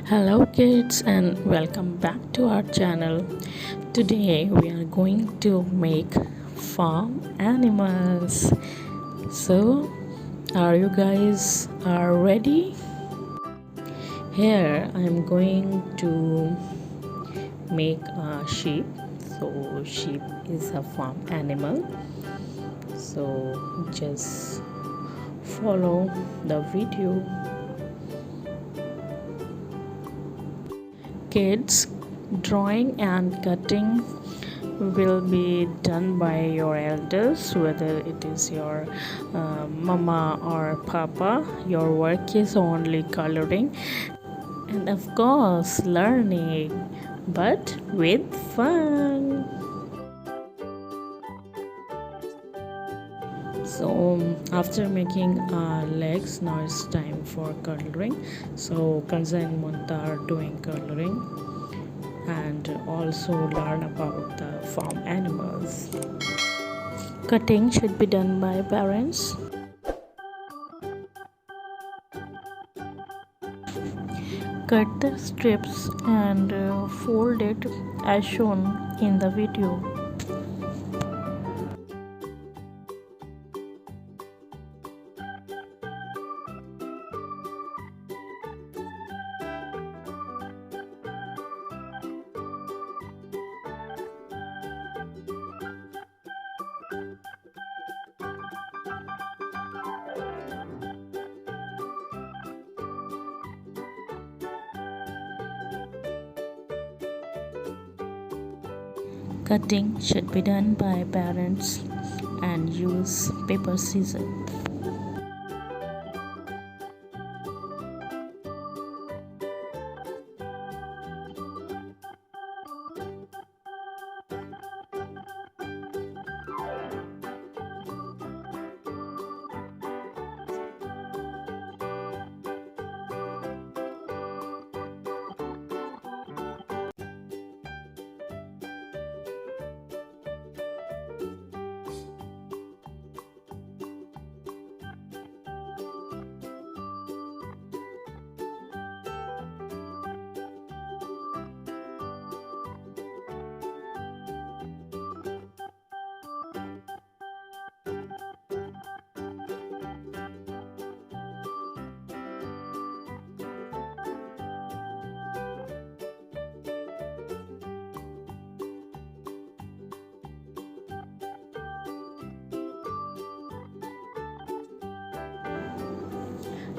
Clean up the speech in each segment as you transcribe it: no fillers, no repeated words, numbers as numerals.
Hello kids and welcome back to our channel. Today we are going to make farm animals. So are you guys ready? Here I am going to make a sheep. So sheep is a farm animal. So just follow the video. Kids, drawing and cutting will be done by your elders, whether it is your mama or papa. Your work is only coloring and of course learning, but with fun. So after making legs, now it's time for coloring. So Kanzah and Muntaha are doing coloring and also learn about the farm animals. Cutting should be done by parents. Cut the strips and fold it as shown in the video. Cutting should be done by parents and use paper scissors.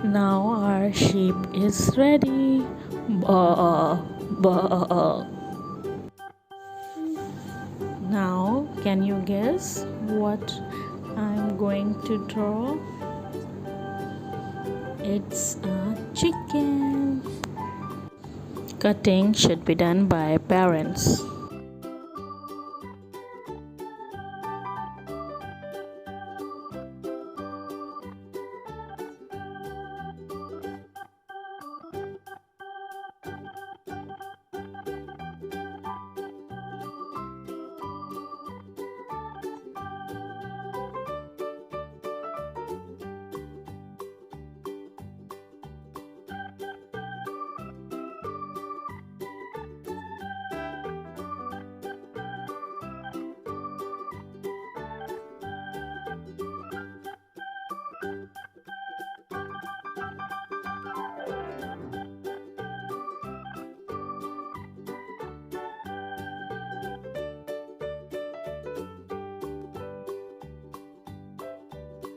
Now our sheep is ready. Bah, bah. Now can you guess what I'm going to draw? It's a chicken. Cutting should be done by parents.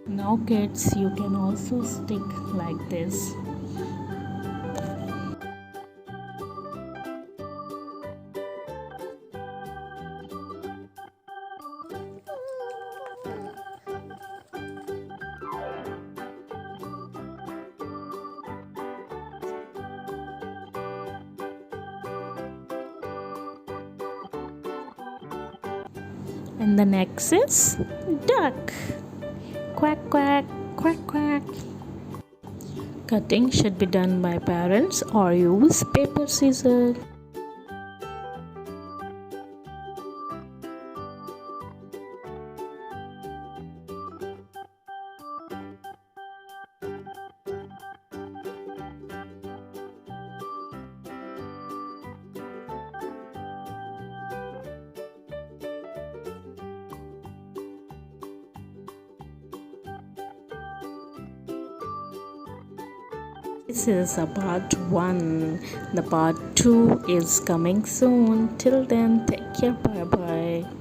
Now kids, you can also stick like this. And the next is duck. Quack, quack, quack, quack. Cutting should be done by parents or use paper scissors. This is a part 1. The part 2 is coming soon. Till then, take care. Bye bye.